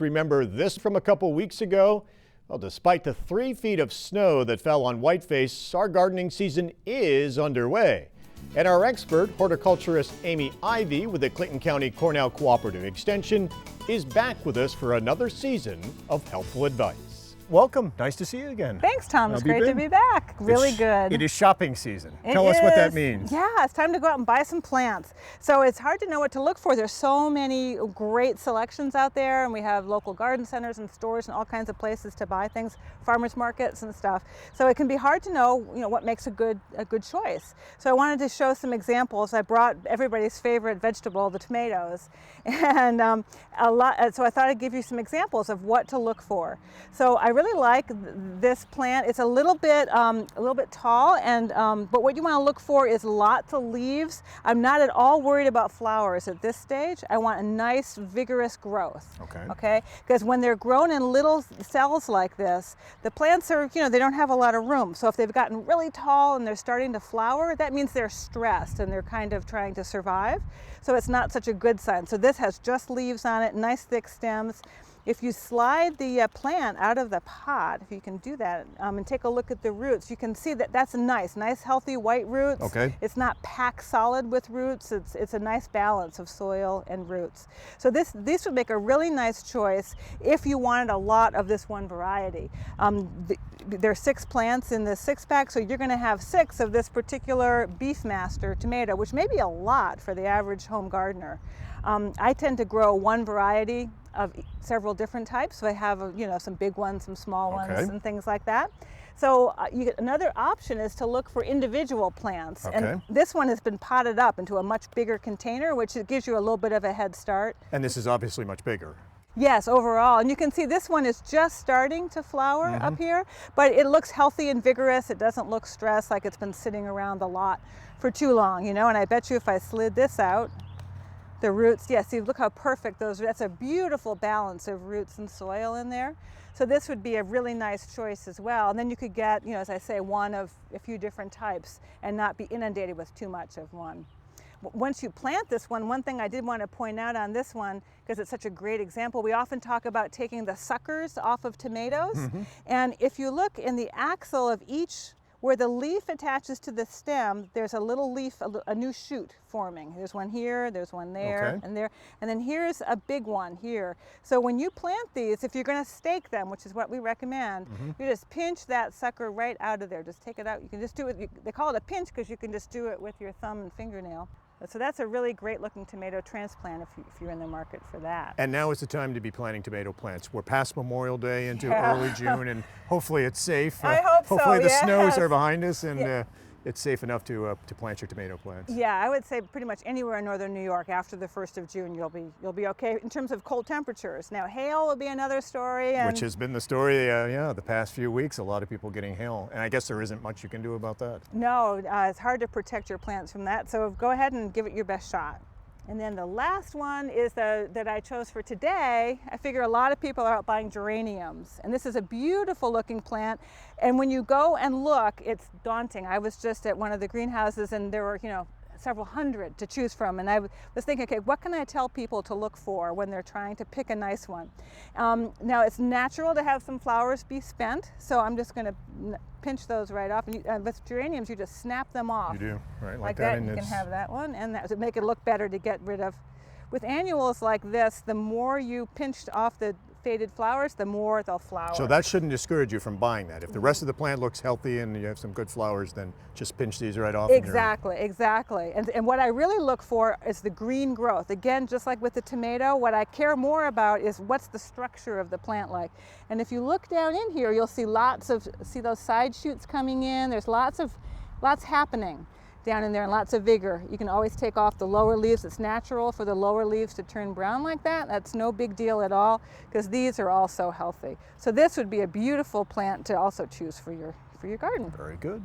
Remember this from a couple weeks ago? Well, despite the 3 feet of snow that fell on Whiteface, our gardening season is underway. And our expert, horticulturist Amy Ivy with the Clinton County Cornell Cooperative Extension, is back with us for another season of helpful advice. Welcome. Nice to see you again. Thanks, Tom. It's great to be back. Really good. It is shopping season. Tell us what that means. Yeah, it's time to go out and buy some plants. So it's hard to know what to look for. There's so many great selections out there, and we have local garden centers and stores and all kinds of places to buy things, farmers markets and stuff. So it can be hard to know, what makes a good choice. So I wanted to show some examples. I brought everybody's favorite vegetable, the tomatoes, and so I thought I'd give you some examples of what to look for. So I really like this plant. It's a little bit tall, and but what you want to look for is lots of leaves. I'm not at all worried about flowers at this stage. I want a nice, vigorous growth. Okay. Because when they're grown in little cells like this, the plants are, they don't have a lot of room. So if they've gotten really tall and they're starting to flower, that means they're stressed and they're kind of trying to survive. So it's not such a good sign. So this has just leaves on it, nice thick stems. If you slide the plant out of the pot, if you can do that, and take a look at the roots, you can see that that's nice healthy white roots. Okay. It's not packed solid with roots. It's a nice balance of soil and roots. So these would make a really nice choice if you wanted a lot of this one variety. There are 6 plants in this 6-pack, so you're going to have 6 of this particular Beefmaster tomato, which may be a lot for the average home gardener. I tend to grow one variety of several different types. So I have, some big ones, some small ones, and things like that. So another option is to look for individual plants. Okay. And this one has been potted up into a much bigger container, which gives you a little bit of a head start. And this is obviously much bigger. Yes, overall. And you can see this one is just starting to flower up here, but it looks healthy and vigorous. It doesn't look stressed like it's been sitting around the lot for too long, and I bet you if I slid this out, the roots, see, look how perfect that's a beautiful balance of roots and soil in there. So this would be a really nice choice as well. And then you could get, as I say, one of a few different types and not be inundated with too much of one. Once you plant this one thing I did want to point out on this one, because it's such a great example, we often talk about taking the suckers off of tomatoes. And if you look in the axil of each, where the leaf attaches to the stem, there's a little leaf, a new shoot forming. There's one here, there's one there, and there, and then here's a big one here. So when you plant these, if you're going to stake them, which is what we recommend, you just pinch that sucker right out of there. Just take it out. You can just do it. They call it a pinch because you can just do it with your thumb and fingernail. So that's a really great looking tomato transplant if you're in the market for that. And now is the time to be planting tomato plants. We're past Memorial Day into early June, and hopefully it's safe. I hope so. Hopefully the snows are behind us, and it's safe enough to plant your tomato plants. Yeah, I would say pretty much anywhere in northern New York after the 1st of June you'll be okay in terms of cold temperatures. Now hail will be another story. Which has been the story, the past few weeks. A lot of people getting hail, and I guess there isn't much you can do about that. No, it's hard to protect your plants from that. So go ahead and give it your best shot. And then the last one is that I chose for today. I figure a lot of people are out buying geraniums, and this is a beautiful looking plant. And when you go and look, it's daunting. I was just at one of the greenhouses, and there were, several hundred to choose from, and I was thinking, okay, what can I tell people to look for when they're trying to pick a nice one? Now it's natural to have some flowers be spent, so I'm just going to pinch those right off. And with geraniums, you just snap them off. You do, right? Like that, and you can have that one, and that would make it look better to get rid of. With annuals like this, the more you pinched off the faded flowers, the more they'll flower. So that shouldn't discourage you from buying that. If the rest of the plant looks healthy and you have some good flowers, then just pinch these right off. Exactly. And what I really look for is the green growth. Again, just like with the tomato, what I care more about is what's the structure of the plant like. And if you look down in here, you'll see see those side shoots coming in. There's lots happening down in there and lots of vigor. You can always take off the lower leaves. It's natural for the lower leaves to turn brown like that. That's no big deal at all because these are also healthy. So this would be a beautiful plant to also choose for your garden. Very good.